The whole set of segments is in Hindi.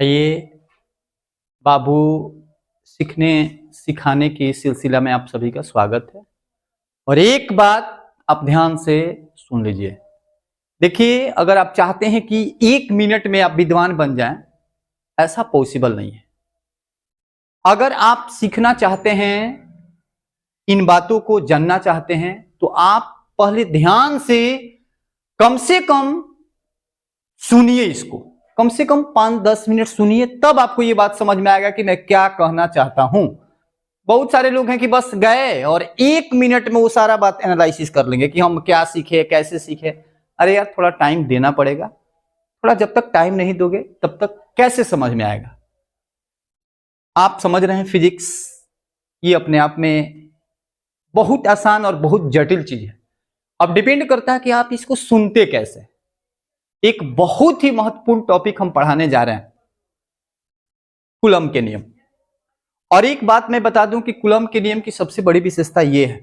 ये बाबू सीखने सिखाने की सिलसिला में आप सभी का स्वागत है। और एक बात आप ध्यान से सुन लीजिए। देखिए, अगर आप चाहते हैं कि 1 मिनट में आप विद्वान बन जाएं, ऐसा पॉसिबल नहीं है। अगर आप सीखना चाहते हैं, इन बातों को जानना चाहते हैं, तो आप पहले ध्यान से कम सुनिए इसको। कम से कम 5-10 मिनट सुनिए, तब आपको ये बात समझ में आएगा कि मैं क्या कहना चाहता हूं। बहुत सारे लोग हैं कि बस गए और 1 मिनट में वो सारा बात एनालिसिस कर लेंगे कि हम क्या सीखे, कैसे सीखे। अरे यार, थोड़ा टाइम देना पड़ेगा। थोड़ा जब तक टाइम नहीं दोगे तब तक कैसे समझ में आएगा। आप समझ रहे हैं, फिजिक्स ये अपने आप में बहुत आसान और बहुत जटिल चीज है। अब डिपेंड करता है कि आप इसको सुनते कैसे। एक बहुत ही महत्वपूर्ण टॉपिक हम पढ़ाने जा रहे हैं, कूलम के नियम। और एक बात मैं बता दूं कि कूलम के नियम की सबसे बड़ी विशेषता यह है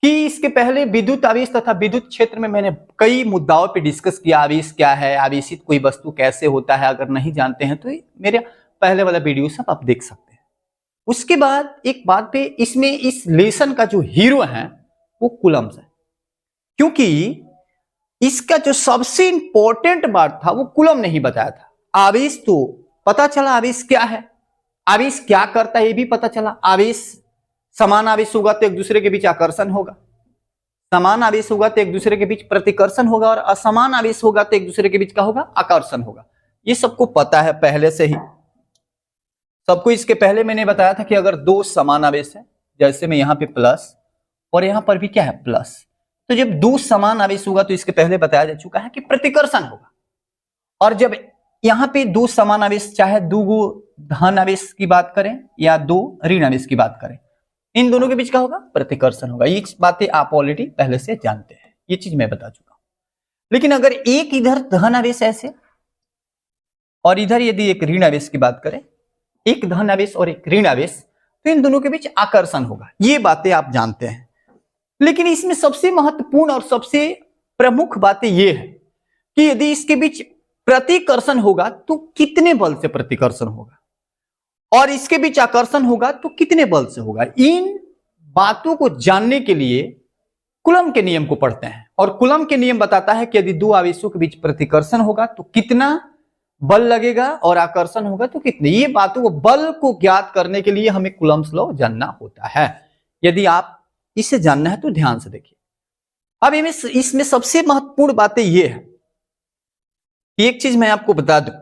कि इसके पहले विद्युत आवेश तथा विद्युत क्षेत्र में मैंने कई मुद्दाओं पे डिस्कस किया। आवेश क्या है, आवेशित कोई वस्तु कैसे होता है, अगर नहीं जानते हैं तो मेरे पहले वाला वीडियो सब आप देख सकते हैं। उसके बाद एक बात पे, इसमें इस लेसन का जो हीरो है वो कूलम है, क्योंकि इसका जो सबसे इंपॉर्टेंट बात था वो कूलम नहीं बताया था। आवेश तो पता चला, आवेश क्या है, आवेश क्या करता है ये भी पता चला। आवेश, समान आवेश होगा तो एक दूसरे के बीच आकर्षण होगा, समान आवेश होगा तो एक दूसरे के बीच प्रतिकर्षण होगा, और असमान आवेश होगा तो एक दूसरे के बीच क्या होगा, आकर्षण होगा। ये सबको पता है पहले से ही सबको। इसके पहले मैंने बताया था कि अगर दो समान आवेश है, जैसे में यहां पे प्लस और यहां पर भी क्या है प्लस, तो जब दो समान आवेश होगा तो इसके पहले बताया जा चुका है कि प्रतिकर्षण होगा। और जब यहां पे दो समान आवेश, चाहे दो धन आवेश की बात करें या दो ऋण आवेश की बात करें, इन दोनों के बीच क्या होगा, प्रतिकर्षण होगा। ये बातें आप ऑलरेडी पहले से जानते हैं, ये चीज मैं बता चुका हूं। लेकिन अगर एक इधर धन आवेश ऐसे और इधर यदि एक ऋण आवेश की बात करें, एक धन आवेश और एक ऋण आवेश, तो इन दोनों के बीच आकर्षण होगा। ये बातें आप जानते हैं। लेकिन इसमें सबसे महत्वपूर्ण और सबसे प्रमुख बातें यह है कि यदि इसके बीच प्रतिकर्षण होगा तो कितने बल से प्रतिकर्षण होगा, और इसके बीच आकर्षण होगा तो कितने बल से होगा। इन बातों को जानने के लिए कूलम के नियम को पढ़ते हैं। और कूलम के नियम बताता है कि यदि दो आवेशों के बीच प्रतिकर्षण होगा तो कितना बल लगेगा, और आकर्षण होगा तो कितने। ये बातों को, बल को ज्ञात करने के लिए हमें कूलम्स लॉ जानना होता है। यदि आप इसे जानना है तो ध्यान से देखिए। अब इसमें सबसे महत्वपूर्ण बातें ये है, एक चीज मैं आपको बता दूं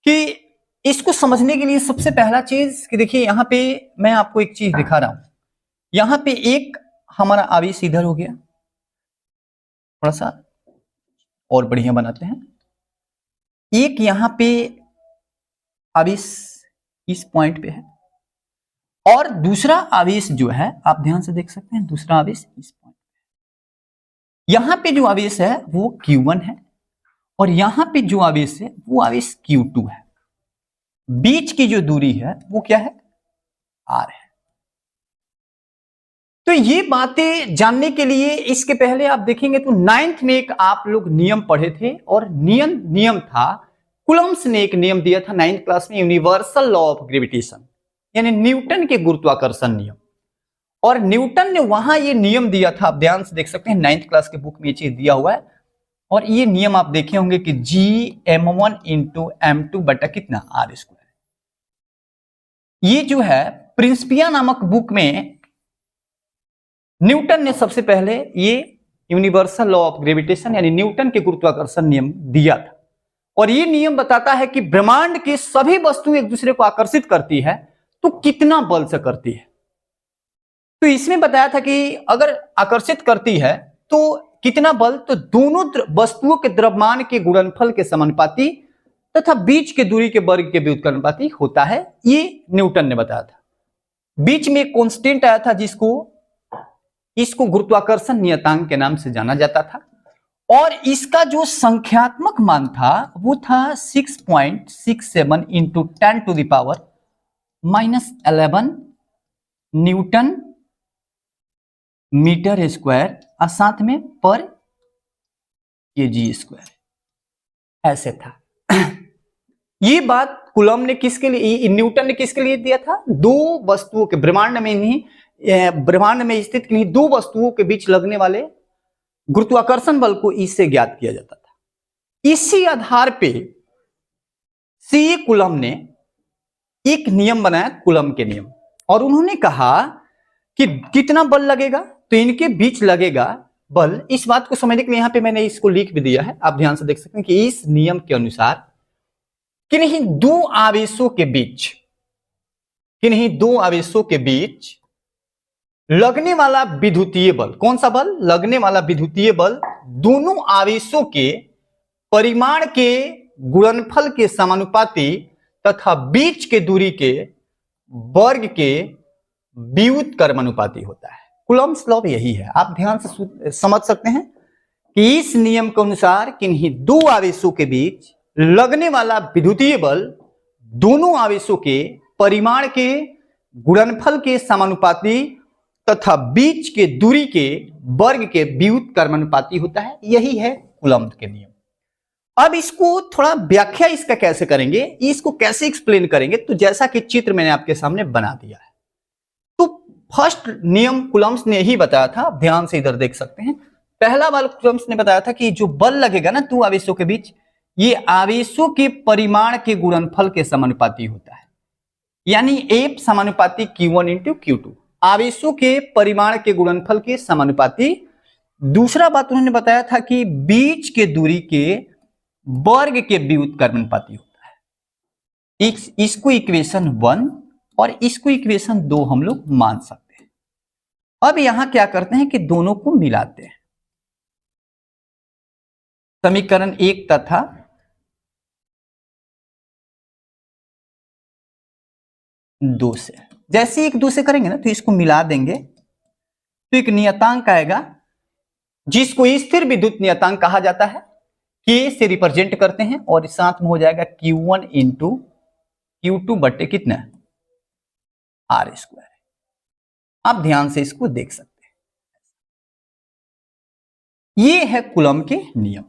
कि इसको समझने के लिए सबसे पहला चीज कि देखिए, यहां पे मैं आपको एक चीज दिखा रहा हूं। यहां पे एक हमारा आवेश इधर हो गया, थोड़ा सा और बढ़िया बनाते हैं। एक यहां पे आवेश इस पॉइंट पे है, और दूसरा आवेश जो है आप ध्यान से देख सकते हैं, दूसरा आवेश इस पॉइंट पे। यहां पे जो आवेश है वो Q1 है, और यहां पे जो आवेश है वो आवेश Q2 है। बीच की जो दूरी है वो क्या है, R है। तो ये बातें जानने के लिए इसके पहले आप देखेंगे तो 9th में एक आप लोग नियम पढ़े थे, और नियम था, कूलम्स ने एक नियम दिया था 9th क्लास में, यूनिवर्सल लॉ ऑफ ग्रेविटेशन, यानी न्यूटन के गुरुत्वाकर्षण नियम। और न्यूटन ने वहां ये नियम दिया था, आप ध्यान से देख सकते हैं 9th क्लास के बुक में ये चीज दिया हुआ है। और ये नियम आप देखे होंगे कि Gm1 इंटू M2 बटा कितना R²। ये जो है प्रिंसिपिया नामक बुक में न्यूटन ने सबसे पहले ये यूनिवर्सल लॉ ऑफ ग्रेविटेशन यानी न्यूटन के गुरुत्वाकर्षण नियम दिया था। और ये नियम बताता है कि ब्रह्मांड के सभी वस्तुएं एक दूसरे को आकर्षित करती है तो कितना बल से करती है। तो इसमें बताया था कि अगर आकर्षित करती है तो कितना बल, तो दोनों वस्तुओं के द्रव्यमान के गुणनफल के समानुपाती तथा बीच के दूरी के वर्ग के व्युत्क्रमानुपाती होता है। ये न्यूटन ने बताया था। बीच में एक कांस्टेंट आया था इसको गुरुत्वाकर्षण नियतांक के नाम से जाना जाता था, और इसका जो संख्यात्मक मान था वो था 6.67 इंटू 10⁻⁻11 न्यूटन मीटर स्क्वायर, और साथ में पर kg स्क्वायर, ऐसे था। ये बात कूलम ने किसके लिए, न्यूटन ने किसके लिए दिया था? दो वस्तुओं के ब्रह्मांड में स्थित किन्हीं दो वस्तुओं के बीच लगने वाले गुरुत्वाकर्षण बल को इससे ज्ञात किया जाता था। इसी आधार पे सी कूलम ने एक नियम बनाया, कूलम के नियम, और उन्होंने कहा कि कितना बल लगेगा, तो इनके बीच लगेगा बल। इस बात को समझने के लिए यहां पे मैंने इसको लिख भी दिया है, आप ध्यान से देख सकते हैं कि इस नियम के अनुसार किन्हीं दो आवेशों के बीच लगने वाला विद्युतीय बल, कौन सा बल? लगने वाला विद्युतीय बल दोनों आवेशों के परिमाण के गुणनफल के समानुपाती तथा बीच के दूरी के वर्ग के व्युत्क्रमानुपाती होता है। कूलम्स लॉ यही है, आप ध्यान से समझ सकते हैं कि इस नियम के अनुसार किन्हीं दो आवेशों के बीच लगने वाला विद्युतीय बल दोनों आवेशों के परिमाण के गुणनफल के समानुपाती तथा बीच के दूरी के वर्ग के व्युत्क्रमानुपाती होता है। यही है कूलम के नियम। अब इसको थोड़ा व्याख्या इसका कैसे करेंगे, इसको कैसे एक्सप्लेन करेंगे, तो जैसा कि चित्र मैंने आपके सामने बना दिया है। तो फर्स्ट नियम कूलम्स ने यही बताया था, आप ध्यान से इधर देख सकते हैं। पहला वाला कूलम्स ने बताया था कि जो बल लगेगा ना दो आवेशों के बीच, ये आवेशों के परिमाण के गुणनफल के समानुपाती होता है, यानी F समानुपाती Q1 इंटू Q2, आवेशों के परिमाण के गुणनफल के समानुपाती। दूसरा बात उन्होंने बताया था कि बीच के दूरी के वर्ग के व्युत्क्रमानुपाती होता है। इसको इक्वेशन 1 और इसको इक्वेशन 2 हम लोग मान सकते हैं। अब यहां क्या करते हैं कि दोनों को मिलाते हैं, समीकरण 1 तथा दो से, जैसे एक दो से करेंगे ना तो इसको मिला देंगे तो एक नियतांक आएगा जिसको स्थिर विद्युत नियतांक कहा जाता है। K से रिप्रेजेंट करते हैं और साथ में हो जाएगा Q1 इंटू Q2 बटे कितना R स्क्वायर। आप ध्यान से इसको देख सकते हैं, ये है कूलम के नियम।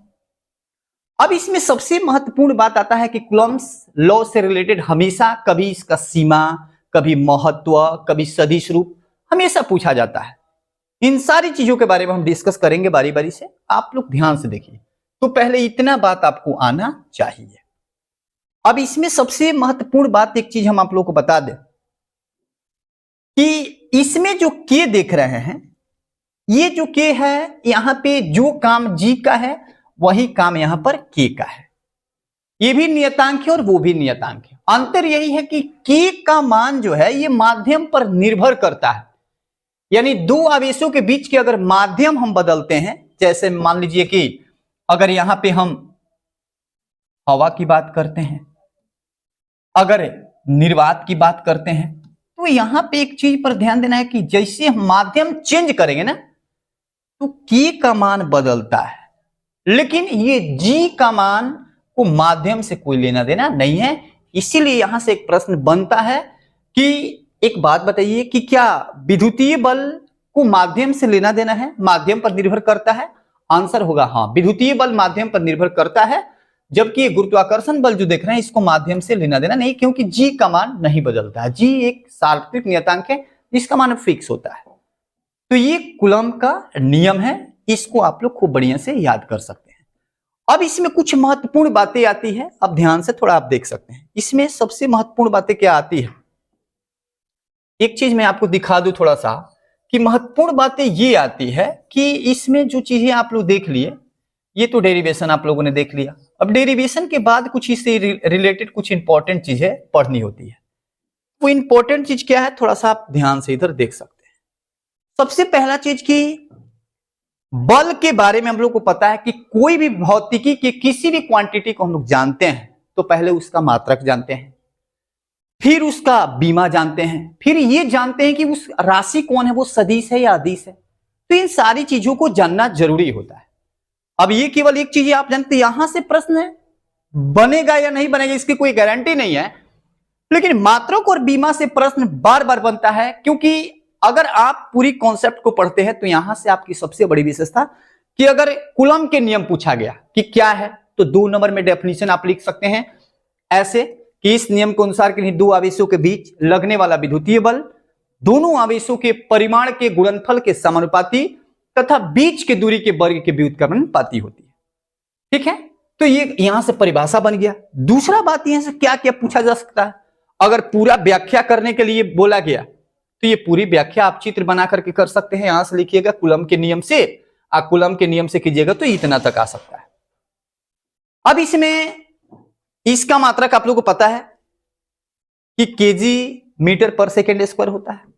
अब इसमें सबसे महत्वपूर्ण बात आता है कि कूलम्स लॉ से रिलेटेड हमेशा कभी इसका सीमा, कभी महत्व, कभी सदिश रूप हमेशा पूछा जाता है। इन सारी चीजों के बारे में हम डिस्कस करेंगे बारी बारी से, आप लोग ध्यान से देखिए। तो पहले इतना बात आपको आना चाहिए। अब इसमें सबसे महत्वपूर्ण बात एक चीज हम आप लोग को बता दें कि इसमें जो K देख रहे हैं, ये जो K है यहां पे जो काम G का है वही काम यहां पर K का है। ये भी नियतांक है और वो भी नियतांक है। अंतर यही है कि K का मान जो है ये माध्यम पर निर्भर करता है, यानी दो आवेशों के बीच के अगर माध्यम हम बदलते हैं, जैसे मान लीजिए कि अगर यहां पे हम हवा की बात करते हैं, अगर निर्वात की बात करते हैं, तो यहां पे एक चीज पर ध्यान देना है कि जैसे हम माध्यम चेंज करेंगे ना तो K का मान बदलता है, लेकिन ये G का मान को माध्यम से कोई लेना देना नहीं है। इसीलिए यहां से एक प्रश्न बनता है कि एक बात बताइए कि क्या विद्युतीय बल को माध्यम से लेना देना है, माध्यम पर निर्भर करता है? आंसर होगा हाँ, विद्युतीय बल माध्यम पर निर्भर करता है, जबकि गुरुत्वाकर्षण बल जो देख रहे हैं इसको माध्यम से लेना देना नहीं, क्योंकि G का मान नहीं बदलता है। G एक सार्वत्रिक नियतांक है जिसका मान फिक्स होता है। तो ये कूलम का नियम है, इसको आप लोग खूब बढ़िया से याद कर सकते हैं। अब इसमें कुछ महत्वपूर्ण बातें आती है, अब ध्यान से थोड़ा आप देख सकते हैं। इसमें सबसे महत्वपूर्ण बातें क्या आती है, एक चीज मैं आपको दिखा दूं थोड़ा सा कि महत्वपूर्ण बातें ये आती है कि इसमें जो चीजें आप लोग देख लिए, ये तो डेरिवेशन आप लोगों ने देख लिया। अब डेरिवेशन के बाद कुछ इससे रिलेटेड कुछ इंपॉर्टेंट चीजें पढ़नी होती है। वो इंपॉर्टेंट चीज क्या है, थोड़ा सा आप ध्यान से इधर देख सकते हैं। सबसे पहला चीज की बल के बारे में हम लोग को पता है कि कोई भी भौतिकी के किसी भी क्वांटिटी को हम लोग जानते हैं तो पहले उसका मात्रक जानते हैं, फिर उसका बीमा जानते हैं, फिर ये जानते हैं कि उस राशि कौन है, वो सदिश है या अदिश है। तो इन सारी चीजों को जानना जरूरी होता है। अब ये केवल एक चीज आप जानते, यहां से प्रश्न है बनेगा या नहीं बनेगा इसकी कोई गारंटी नहीं है, लेकिन मात्रक और बीमा से प्रश्न बार बार बनता है, क्योंकि अगर आप पूरी कॉन्सेप्ट को पढ़ते हैं तो यहां से आपकी सबसे बड़ी विशेषता कि अगर कूलम के नियम पूछा गया कि क्या है तो 2 नंबर में डेफिनेशन आप लिख सकते हैं, ऐसे कि इस नियम के अनुसार कि दो आवेशों के बीच लगने वाला विद्युतीय बल दोनों आवेशों के परिमाण के गुणनफल के समानुपाती तथा बीच की दूरी के वर्ग के व्युत्क्रमानुपाती होती है। ठीक है, तो ये यहां से परिभाषा बन गया। दूसरा बात यहां से क्या क्या पूछा जा सकता है, अगर पूरा व्याख्या करने के लिए बोला गया तो ये पूरी व्याख्या आप चित्र बना करके कर सकते हैं। यहां से लिखिएगा कूलम के नियम से, कूलम के नियम से कीजिएगा तो इतना तक आ सकता है। अब इसमें इसका मात्रक आप लोगों को पता है कि केजी मीटर पर सेकेंड स्क्वायर होता है।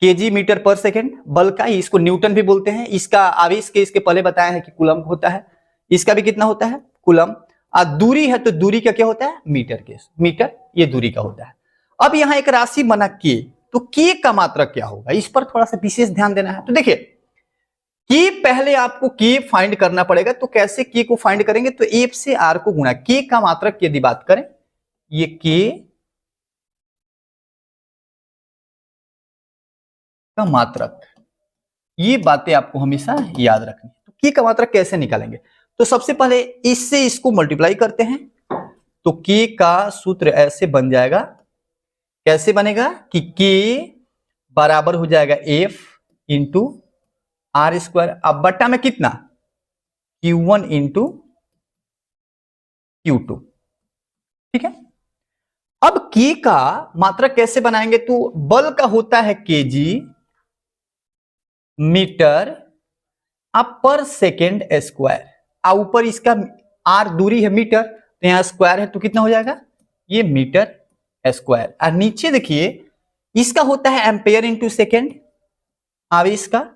केजी मीटर पर सेकेंड बल का ही, इसको न्यूटन भी बोलते हैं। इसका आवेश के इसके पहले बताया है कि कूलम होता है, इसका भी कितना होता है कूलम। दूरी है तो दूरी का क्या होता है मीटर के, मीटर ये दूरी का होता है। अब यहां एक राशि बना के, तो के का मात्रक क्या होगा इस पर थोड़ा सा विशेष ध्यान देना है। तो देखिए के पहले आपको के फाइंड करना पड़ेगा। तो कैसे के को फाइंड करेंगे, तो एफ से आर को गुणा, के का मात्रक यदि बात करें, ये के का मात्रक, ये बातें आपको हमेशा याद रखनी है। तो के का मात्रक कैसे निकालेंगे, तो सबसे पहले इससे इसको मल्टीप्लाई करते हैं। तो के का सूत्र ऐसे बन जाएगा, कैसे बनेगा कि के बराबर हो जाएगा एफ इंटू आर स्क्वायर, अब बट्टा में कितना Q1 इंटू Q2। ठीक है, अब के का मात्रक कैसे बनाएंगे, तो बल का होता है केजी मीटर पर सेकेंड स्क्वायर, ऊपर इसका आर दूरी है मीटर, तो यहां स्क्वायर है तो कितना हो जाएगा ये मीटर स्क्वायर। और नीचे देखिए इसका होता है एम्पेयर इंटू सेकेंड आवेश का,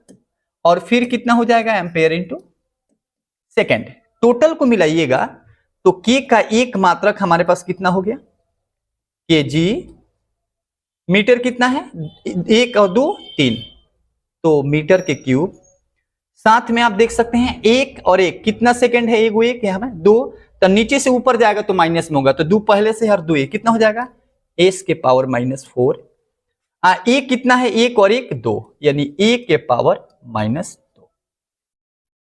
और फिर कितना हो जाएगा एम्पेयर इंटू सेकेंड। टोटल को मिलाइएगा तो के का एक मात्रक हमारे पास कितना हो गया, केजी मीटर कितना है 1 और 2 3, तो मीटर के क्यूब। साथ में आप देख सकते हैं 1 और 1 कितना सेकेंड है, एक यहां में 2, तो नीचे से ऊपर जाएगा तो माइनस में होगा, तो 2 पहले से हर 2 कितना हो जाएगा एस के पावर -4। एक कितना है 1 और 1 2, यानी ए के पावर -2।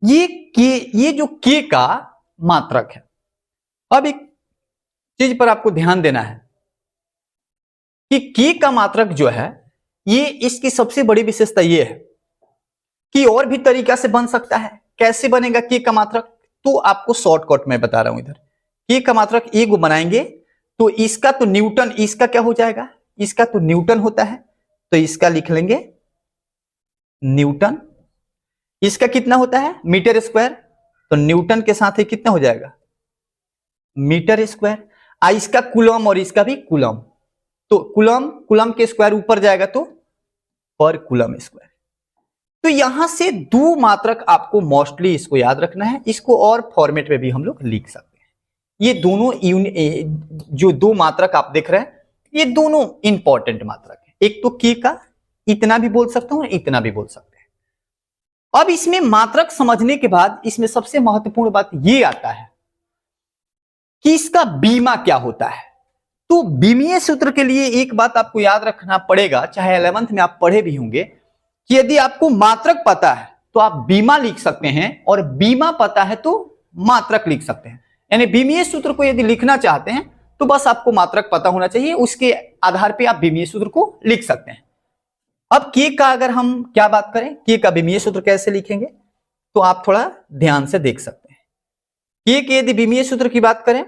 ये जो के का मात्रक है। अब एक चीज पर आपको ध्यान देना है कि के का मात्रक जो है, ये इसकी सबसे बड़ी विशेषता ये है कि और भी तरीका से बन सकता है। कैसे बनेगा के का मात्रक, तो आपको शॉर्टकट में बता रहा हूं। इधर के का मात्रक एक बनाएंगे तो इसका तो न्यूटन, इसका क्या हो जाएगा, इसका तो न्यूटन होता है, तो इसका लिख लेंगे न्यूटन। इसका कितना होता है मीटर स्क्वायर, तो न्यूटन के साथ ही कितना हो जाएगा मीटर स्क्वायर। इसका कूलम और इसका भी कूलम, तो कूलम के स्क्वायर ऊपर जाएगा तो पर कूलम स्क्वायर। तो यहां से दो मात्रक आपको मोस्टली इसको याद रखना है। इसको और फॉर्मेट में भी हम लोग लिख सकते हैं। ये दोनों जो दो मात्रक आप देख रहे हैं, ये दोनों इंपॉर्टेंट मात्रक है। एक तो के का इतना भी बोल सकता हूं, इतना भी बोल सकते हैं। अब इसमें मात्रक समझने के बाद इसमें सबसे महत्वपूर्ण बात ये आता है कि इसका बीमा क्या होता है। तो बीमीय सूत्र के लिए एक बात आपको याद रखना पड़ेगा, चाहे 11th में आप पढ़े भी होंगे, कि यदि आपको मात्रक पता है तो आप बीमा लिख सकते हैं, और बीमा पता है तो मात्रक लिख सकते हैं। यानी बीमीय सूत्र को यदि लिखना चाहते हैं तो बस आपको मात्रक पता होना चाहिए, उसके आधार पे आप बीमीय सूत्र को लिख सकते हैं। अब के का अगर हम क्या बात करें, के का बीमीय सूत्र कैसे लिखेंगे, तो आप थोड़ा ध्यान से देख सकते हैं। के यदि बीमीय सूत्र की बात करें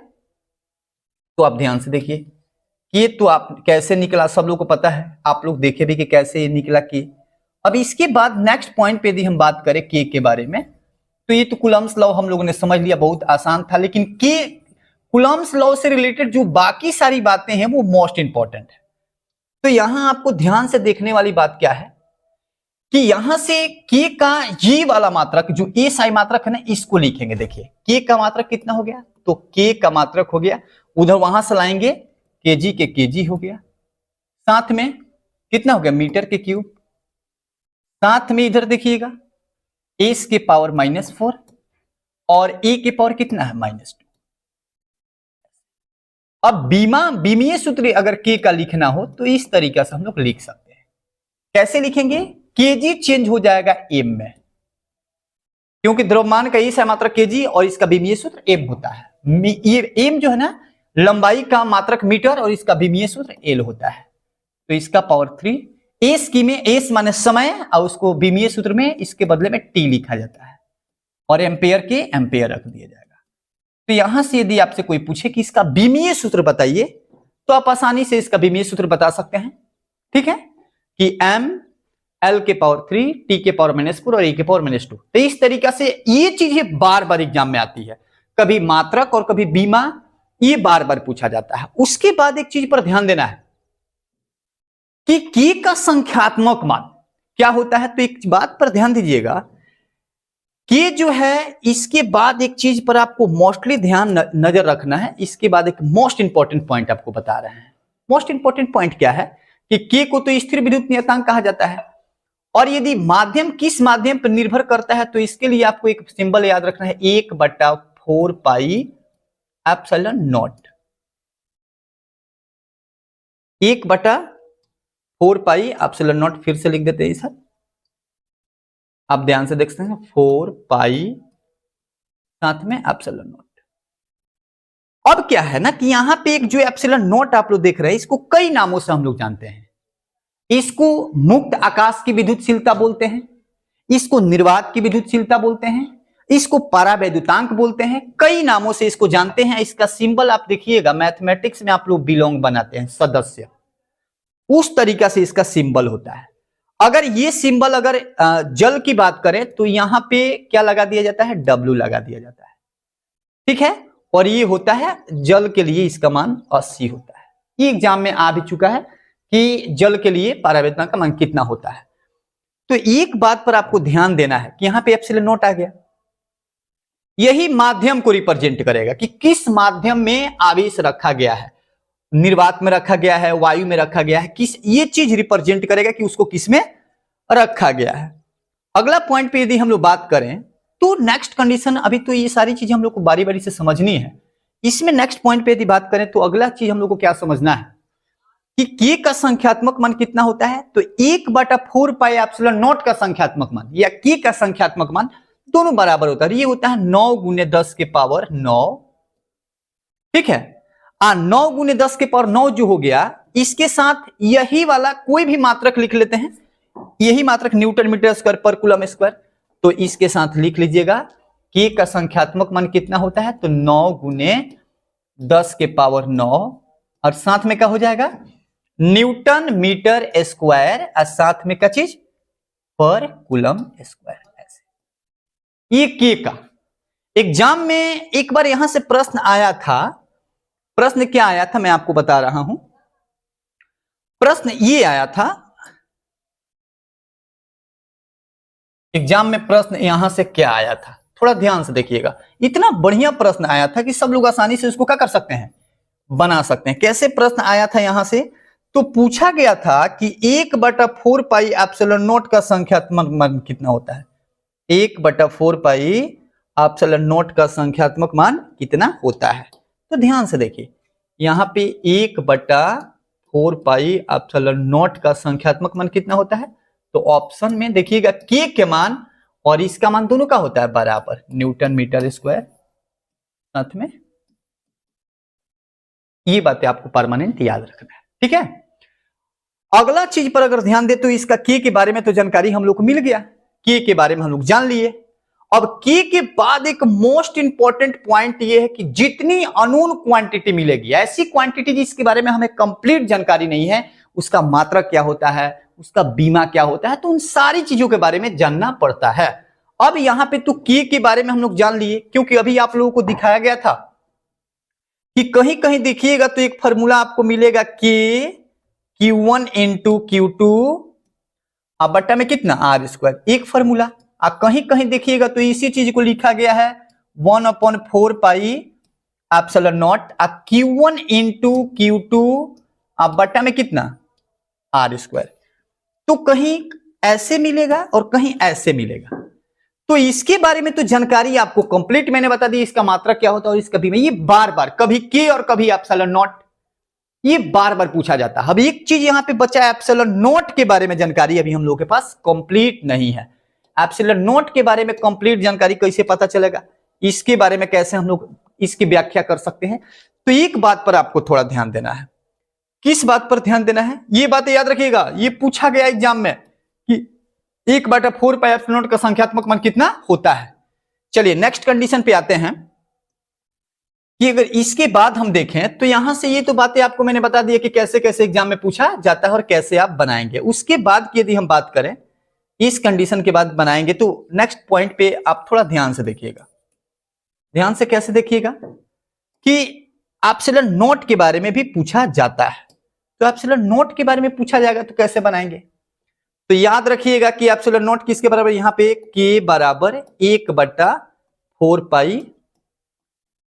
तो आप ध्यान से देखिए, के तो आप कैसे निकला सब लोग को पता है, आप लोग देखे भी कि कैसे ये निकला के। अब इसके बाद नेक्स्ट पॉइंट पे यदि हम बात करें के बारे में, तो ये तो कूलम्स लॉ हम लोगों ने समझ लिया, बहुत आसान था। लेकिन के कूलम्स लॉ से रिलेटेड जो बाकी सारी बातें हैं वो मोस्ट इंपॉर्टेंट है। तो यहां आपको ध्यान से देखने वाली बात क्या है कि यहां से के का ये वाला मात्रक जो ए साई मात्रक है ना, इसको लिखेंगे। देखिए के का मात्रक कितना हो गया, तो के का मात्रक हो गया, उधर वहां से लाएंगे केजी के केजी हो गया, साथ में कितना हो गया मीटर के क्यूब, साथ में इधर देखिएगा एस के पावर -4 और ए के पावर कितना है -2। अब बीमीय सूत्र अगर के का लिखना हो तो इस तरीके से हम लोग लिख सकते हैं। कैसे लिखेंगे, केजी चेंज हो जाएगा एम में, क्योंकि द्रव्यमान का इस मात्रक केजी और इसका बीमीय सूत्र एम होता है। ये एम जो है ना लंबाई का मात्रक मीटर और इसका विमीय सूत्र एल होता है। तो इसका पावर 3, एस की में एस माने समय और उसको विमीय सूत्र में इसके बदले में टी लिखा जाता है और एम्पेयर के एम्पेयर रख दिया जाएगा। तो यहां से यदि आपसे कोई पूछे कि इसका विमीय सूत्र बताइए तो आप आसानी से इसका विमीय सूत्र बता सकते हैं। ठीक है कि m l के पावर 3 t के पावर -4 और a के पावर -2। तो इस तरीका से ये चीजें बार बार एग्जाम में आती है, कभी मात्रक और कभी बीमा, ये बार बार पूछा जाता है। उसके बाद एक चीज पर ध्यान देना है कि k का संख्यात्मक मान क्या होता है। तो एक बात पर ध्यान दीजिएगा कि जो है इसके बाद एक चीज पर आपको मोस्टली ध्यान नजर रखना है। इसके बाद एक मोस्ट इंपॉर्टेंट पॉइंट आपको बता रहे हैं। मोस्ट इंपॉर्टेंट पॉइंट क्या है कि के को तो स्थिर विद्युत नियतांक कहा जाता है और यदि माध्यम किस माध्यम पर निर्भर करता है तो इसके लिए आपको एक सिंबल याद रखना है, 1/4 pi epsilon not. 1/4 pi epsilon not, फिर से लिख देते हैं सर, आप ध्यान से देख सकते हैं, 4 पाई साथ में एप्सिलॉन नॉट। अब क्या है ना कि यहां पे एक जो एप्सिलॉन नॉट आप लोग देख रहे हैं इसको कई नामों से हम लोग जानते हैं। इसको मुक्त आकाश की विद्युतशीलता बोलते हैं, इसको निर्वात की विद्युतशीलता बोलते हैं, इसको परावैद्युतांक बोलते हैं, कई नामों से इसको जानते हैं। इसका सिंबल आप देखिएगा, मैथमेटिक्स में आप लोग बिलोंग बनाते हैं, सदस्य, उस तरीका से इसका सिंबल होता है। अगर ये सिंबल अगर जल की बात करें तो यहां पे क्या लगा दिया जाता है, W लगा दिया जाता है। ठीक है, और ये होता है जल के लिए इसका मान 80 होता है। ये एग्जाम में आ भी चुका है कि जल के लिए परावैद्युतांक का मान कितना होता है। तो एक बात पर आपको ध्यान देना है कि यहां पे एप्सिलॉन नॉट आ गया, यही माध्यम को रिप्रेजेंट करेगा कि किस माध्यम में आवेश रखा गया है, निर्वात में रखा गया है, वायु में रखा गया है, किस, ये चीज रिप्रेजेंट करेगा कि उसको किस में रखा गया है। अगला पॉइंट पे यदि हम लोग बात करें तो नेक्स्ट कंडीशन, अभी तो ये सारी चीजें हम लोग को बारी बारी से समझनी है। इसमें नेक्स्ट पॉइंट पे यदि बात करें तो अगला चीज हम लोग को क्या समझना है कि k का संख्यात्मक मान कितना होता है। तो 1/4 पाई एप्सिलॉन नॉट का संख्यात्मक मान या k का संख्यात्मक मान दोनों बराबर होता है। ये होता है 9 × 10 के पावर 9। ठीक है, 9 × 10 के पावर 9 जो हो गया, इसके साथ यही वाला कोई भी मात्रक लिख लेते हैं, यही मात्रक न्यूटन मीटर स्क्वायर पर कूलम स्क्वायर। तो इसके साथ लिख लीजिएगा k का संख्यात्मक मान कितना होता है, तो 9 × 10 के पावर 9 और साथ में क्या हो जाएगा, न्यूटन मीटर स्क्वायर और साथ में क्या चीज, पर कूलम स्क्वायर। ऐसे ये k का एग्जाम में एक बार यहां से प्रश्न आया था। प्रश्न क्या आया था मैं आपको बता रहा हूं। प्रश्न ये आया था, एग्जाम में प्रश्न यहां से क्या आया था, थोड़ा ध्यान से देखिएगा। इतना बढ़िया प्रश्न आया था कि सब लोग आसानी से उसको क्या कर सकते हैं, बना सकते हैं। कैसे प्रश्न आया था यहां से, तो पूछा गया था कि 1/4 पाई एप्सिलॉन नॉट का संख्यात्मक मान कितना होता है। 1/4 पाई एप्सिलॉन नॉट का संख्यात्मक मान कितना होता है। तो ध्यान से देखिए, यहां पे 1/4 पाई एप्सिलॉन नॉट का संख्यात्मक मान कितना होता है। तो ऑप्शन में देखिएगा k के मान और इसका मान दोनों का होता है बराबर, न्यूटन मीटर स्क्वायर। साथ में ये बातें आपको परमानेंट याद रखना है। ठीक है, अगला चीज पर अगर ध्यान दे तो इसका k के बारे में तो जानकारी हम लोग को मिल गया, k के बारे में हम लोग जान लिए। अब k के बाद एक मोस्ट इंपॉर्टेंट पॉइंट ये है कि जितनी अननोन क्वांटिटी मिलेगी, ऐसी क्वांटिटी जिसके बारे में हमें कंप्लीट जानकारी नहीं है, उसका मात्रक क्या होता है, उसका बीमा क्या होता है, तो उन सारी चीजों के बारे में जानना पड़ता है। अब यहां पे तो k के बारे में हम लोग जान लिए, क्योंकि अभी आप लोगों को दिखाया गया था कि कहीं कहीं देखिएगा तो एक फॉर्मूला आपको मिलेगा k Q1 × Q2 अब बट्टा में कितना r², एक फॉर्मूला। आप कहीं कहीं देखिएगा तो इसी चीज को लिखा गया है 1/4 pi epsilon not Q1 × Q2 अब बट्टा में कितना r²। तो कहीं ऐसे मिलेगा और कहीं ऐसे मिलेगा। तो इसके बारे में तो जानकारी आपको कंप्लीट मैंने बता दी, इसका मात्रक क्या होता है और इसका भी, ये बार बार कभी k और कभी एप्सिलॉन नॉट, ये बार बार पूछा जाता है। अब एक चीज यहां पे बचा है, एप्सिलॉन नॉट के बारे में जानकारी अभी हम लोगों के पास कंप्लीट नहीं है। एप्सिलॉन नॉट के बारे में कंप्लीट जानकारी कैसे पता चलेगा, इसके बारे में कैसे हम लोग इसकी व्याख्या कर सकते हैं। तो एक बात पर आपको थोड़ा ध्यान देना है। किस बात पर ध्यान देना है? ये बातें याद रखिएगा, ये पूछा गया एग्जाम में कि 1/4πε0 का संख्यात्मक मान कितना होता है। चलिए नेक्स्ट कंडीशन पे आते हैं कि अगर इसके बाद हम देखें तो यहां से ये तो बातें आपको मैंने बता दी कि कैसे कैसे एग्जाम में पूछा जाता है और कैसे आप बनाएंगे। उसके बाद की यदि हम बात करें, इस कंडीशन के बाद बनाएंगे, तो नेक्स्ट पॉइंट पे आप थोड़ा ध्यान से देखिएगा। ध्यान से कैसे देखिएगा कि एप्सिलॉन नॉट के बारे में भी पूछा जाता है। तो एप्सिलॉन नॉट के बारे में पूछा जाएगा तो कैसे बनाएंगे? तो याद रखिएगा कि एप्सिलॉन नॉट किसके बराबर, यहां पे k बराबर 1/4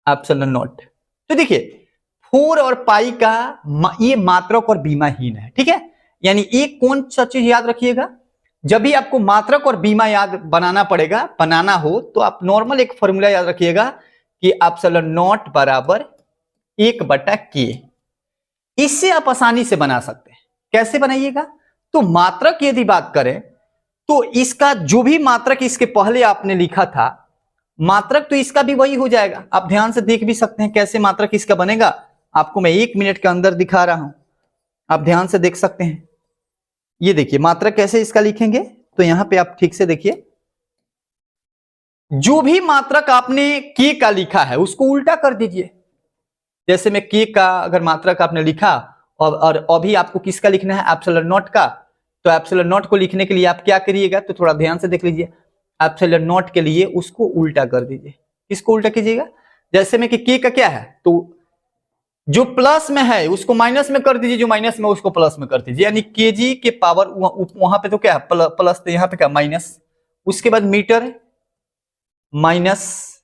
एप्सिलॉन नॉट। तो देखिए 4 और पाई का ये मात्रक और बीमाहीन है, ठीक है। यानी एक कौन सा चीज याद रखिएगा, जब भी आपको मात्रक और बीमा याद बनाना हो तो आप नॉर्मल एक फॉर्मूला याद रखिएगा कि एप्सिलॉन नॉट बराबर 1/k। इससे आप आसानी से बना सकते हैं। कैसे बनाइएगा? तो मात्रक यदि बात करें तो इसका जो भी मात्रक इसके पहले आपने लिखा था, मात्रक तो इसका भी वही हो जाएगा। आप ध्यान से देख भी सकते हैं कैसे मात्रक इसका बनेगा। आपको मैं 1 मिनट के अंदर दिखा रहा हूं, आप ध्यान से देख सकते हैं। ये देखिए मात्रक कैसे इसका लिखेंगे, तो यहां पे आप ठीक से देखिए, जो भी मात्रक आपने k का लिखा है उसको उल्टा कर दीजिए। जैसे में k का अगर मात्रक आपने लिखा और अभी आपको किसका लिखना है, एप्सिलॉन नॉट का, तो एप्सिलॉन नॉट को लिखने के लिए आप क्या करिएगा, तो थोड़ा ध्यान से देख लीजिए। एप्सिलॉन नॉट के लिए उसको उल्टा कर दीजिए। किसको उल्टा कीजिएगा? जैसे में कि k का क्या है, तो जो प्लस में है उसको माइनस में कर दीजिए, जो माइनस में उसको प्लस में कर दीजिए। यानी kg के पावर वहां पे तो क्या है प्लस, तो यहां पे क्या माइनस। उसके बाद मीटर माइनस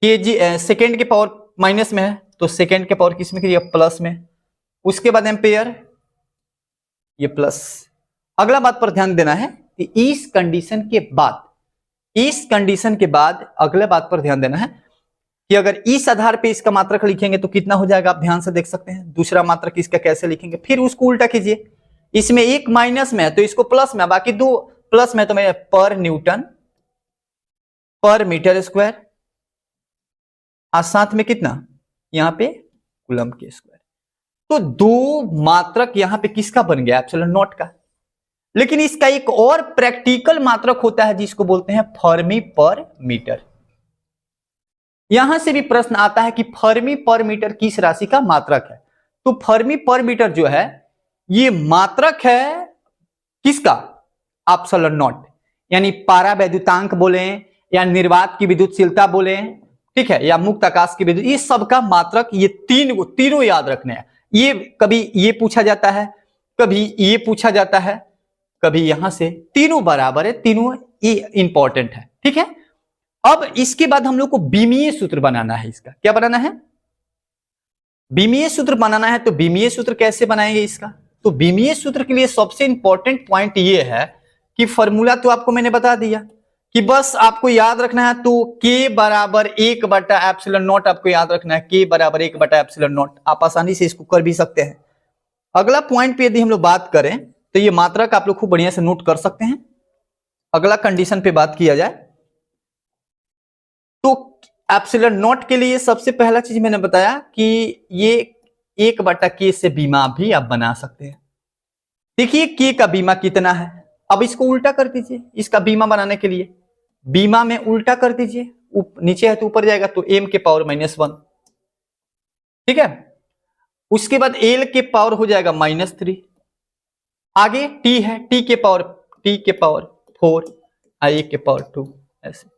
kg, सेकेंड के पावर माइनस में है तो सेकेंड के पावर किस में कीजिए, प्लस में। उसके बाद एम्पेयर, ये प्लस। अगला बात पर ध्यान देना है कि इस कंडीशन के बाद अगले बात पर ध्यान देना है कि अगर इस आधार पे इसका मात्रक लिखेंगे तो कितना हो जाएगा, आप ध्यान से देख सकते हैं। दूसरा मात्रक इसका कैसे लिखेंगे, फिर उसको उल्टा कीजिए। इसमें एक माइनस में है तो इसको प्लस में, बाकी दो प्लस में, तो मैं पर न्यूटन पर मीटर स्क्वायर, और साथ में कितना यहां पे कूलम के स्क्वायर। तो दो मात्रक यहां पे किसका बन गया, एप्सिलॉन नॉट का। लेकिन इसका एक और प्रैक्टिकल मात्रक होता है जिसको बोलते हैं फर्मी पर मीटर। यहां से भी प्रश्न आता है कि फर्मी पर मीटर किस राशि का मात्रक है। तो फर्मी पर मीटर जो है ये मात्रक है किसका, एप्सिलॉन नॉट। यानी पारा वैद्युतांक बोले या निर्वात की विद्युतशीलता बोले, ठीक है, या मुक्त आकाश की विद्युत, ये सबका मात्रक, ये तीनों याद रखने हैं। ये कभी ये पूछा जाता है, कभी ये पूछा जाता है, कभी यहां से, तीनों बराबर है, तीनों ये इंपॉर्टेंट है, ठीक है। अब इसके बाद हम लोग को बीमीय सूत्र बनाना है। इसका क्या बनाना है, बीमीय सूत्र बनाना है। तो बीमीय सूत्र कैसे बनाएंगे इसका, तो बीमीय सूत्र के लिए सबसे इंपॉर्टेंट पॉइंट ये है कि फॉर्मूला तो आपको मैंने बता दिया कि बस आपको याद रखना है। तो k बराबर 1/एप्सिलॉन नॉट आपको याद रखना है, k बराबर 1/एप्सिलॉन नॉट। आप आसानी से इसको कर भी सकते हैं। अगला पॉइंट पे यदि हम लोग बात करें तो ये मात्रक आप लोग खूब बढ़िया से नोट कर सकते हैं। अगला कंडीशन पे बात किया जाए तो एप्सिलॉन नॉट के लिए सबसे पहला चीज मैंने बताया कि ये 1/k से बीमा भी आप बना सकते हैं। देखिए k का बीमा कितना है, अब इसको उल्टा कर दीजिए। इसका बीमा बनाने के लिए बीमा में उल्टा कर दीजिए, नीचे है तो ऊपर जाएगा, तो m के पावर -1, ठीक है। उसके बाद l के पावर हो जाएगा -3, आगे t है, t के पावर 4 और a के पावर 2, ऐसे।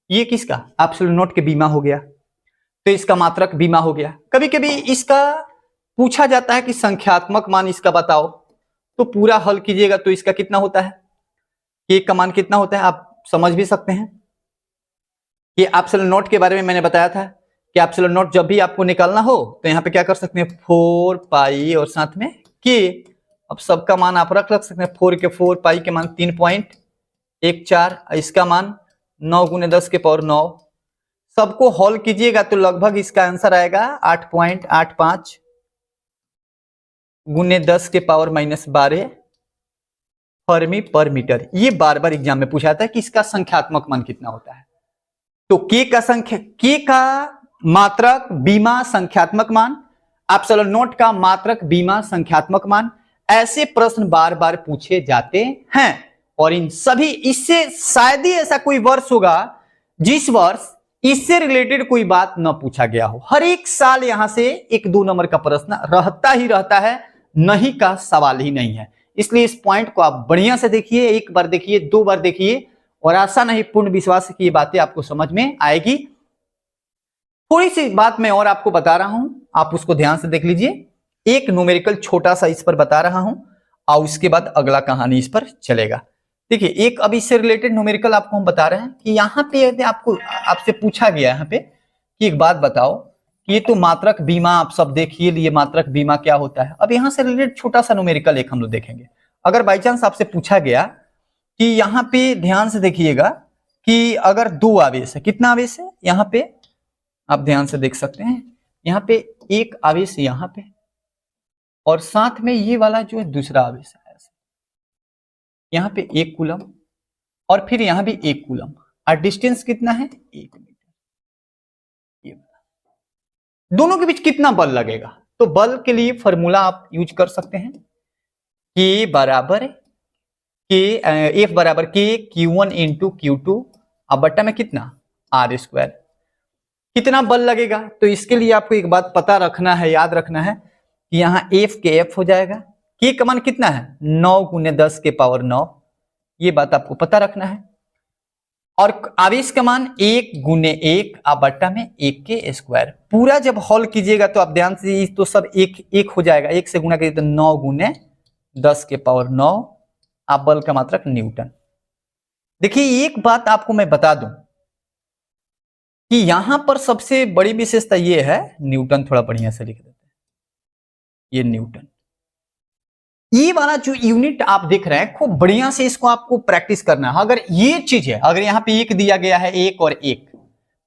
ये किसका, एप्सिलॉन नॉट के बीमा हो गया, तो इसका मात्रक बीमा हो गया। कभी कभी इसका पूछा जाता है कि संख्यात्मक मान इसका बताओ, तो पूरा हल कीजिएगा तो इसका कितना होता है, k का मान कितना होता है, आप समझ भी सकते हैं। ये एप्सिलॉन नॉट के बारे में मैंने बताया था कि एप्सिलॉन नॉट जब भी आपको निकालना हो तो यहां पे क्या कर सकते हैं, 4 पाई और साथ में k। अब सबका मान आप रख सकते हैं, 4 के 4, पाई के मान 3.14, इसका मान 9 × 10 के पावर 9। सबको हॉल कीजिएगा तो लगभग इसका आंसर आएगा 8.85 × 10 के पावर -12 फर्मी पर मीटर। ये बार बार एग्जाम में पूछा था कि इसका संख्यात्मक मान कितना होता है। तो k का मात्रक, बीमा, संख्यात्मक मान, एप्सिलॉन नॉट का मात्रक, बीमा, संख्यात्मक मान, ऐसे प्रश्न बार बार पूछे जाते हैं। और इन सभी, इससे शायद ही ऐसा कोई वर्ष होगा जिस वर्ष इससे रिलेटेड कोई बात न पूछा गया हो। हर एक साल यहां से 1-2 नंबर का प्रश्न रहता ही रहता है, नहीं का सवाल ही नहीं है। इसलिए इस पॉइंट को आप बढ़िया से देखिए, एक बार देखिए, 2 बार देखिए, और आशा नहीं पूर्ण विश्वास की ये बातें आपको समझ में आएगी। थोड़ी सी बात मैं और आपको बता रहा हूं, आप उसको ध्यान से देख लीजिए। एक न्यूमेरिकल छोटा सा इस पर बता रहा हूं और उसके बाद अगला कहानी इस पर चलेगा। देखिए, एक अब इससे रिलेटेड न्यूमेरिकल आपको हम बता रहे हैं कि यहाँ पे यदि आपसे पूछा गया यहाँ पे कि एक बात बताओ कि ये तो मात्रक बीमा आप सब देखिए लिए, मात्रक बीमा क्या होता है। अब यहाँ से रिलेटेड छोटा सा न्यूमेरिकल एक हम लोग देखेंगे। अगर बाई चांस आपसे पूछा गया कि यहाँ पे ध्यान से देखिएगा कि अगर 2 आवेश है, कितना आवेश है यहाँ पे आप ध्यान से देख सकते हैं, यहाँ पे एक आवेश यहाँ पे और साथ में ये वाला जो है दूसरा आवेश है, यहाँ पे 1 कूलम और फिर यहाँ भी 1 कूलम, और डिस्टेंस कितना है 1 मीटर। ये दोनों के बीच कितना बल लगेगा? तो बल के लिए फॉर्मूला आप यूज कर सकते हैं, F बराबर K Q1 इंटू Q2 अब बट्टा में कितना R²। कितना बल लगेगा? तो इसके लिए आपको एक बात पता रखना है, याद रखना है कि यहाँ F के F हो जाएगा, K का मान कितना है 9 × 10 के पावर 9, ये बात आपको पता रखना है। और आवेश का मान 1 × 1 आप बट्टा में 1 के स्क्वायर। पूरा जब हॉल कीजिएगा तो आप ध्यान से, तो सब 1 हो जाएगा, 1 से गुणा करिए तो 9 × 10 के पावर 9 आप बल का मात्रक न्यूटन। देखिए, एक बात आपको मैं बता दूं कि यहां पर सबसे बड़ी विशेषता ये है, न्यूटन थोड़ा बढ़िया से लिख देते हैं, ये न्यूटन, ये वाला जो यूनिट आप देख रहे हैं, खूब बढ़िया से इसको आपको प्रैक्टिस करना है। अगर ये चीज है, अगर यहाँ पे 1 दिया गया है, 1 और 1,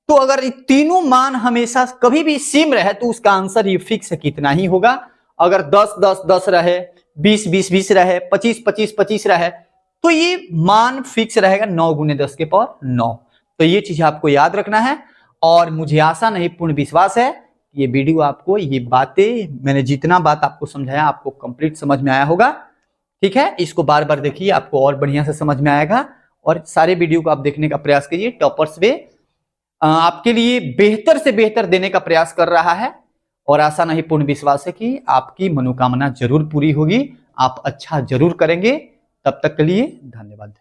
तो अगर तीनों मान हमेशा कभी भी सेम रहे तो उसका आंसर ये फिक्स कितना ही होगा। अगर 10 10 10 रहे, 20 20 20 रहे, 25 25 25 रहे, तो ये मान फिक्स रहेगा 9 × 10 के पावर 9। तो ये चीज आपको याद रखना है। और मुझे आशा नहीं पूर्ण विश्वास है ये वीडियो आपको, ये बातें मैंने जितना बात आपको समझाया आपको कंप्लीट समझ में आया होगा। ठीक है, इसको बार बार देखिए, आपको और बढ़िया से समझ में आएगा। और सारे वीडियो को आप देखने का प्रयास कीजिए। टॉपर्स वे आपके लिए बेहतर से बेहतर देने का प्रयास कर रहा है और आशा नहीं पूर्ण विश्वास है कि आपकी मनोकामना जरूर पूरी होगी, आप अच्छा जरूर करेंगे। तब तक के लिए धन्यवाद।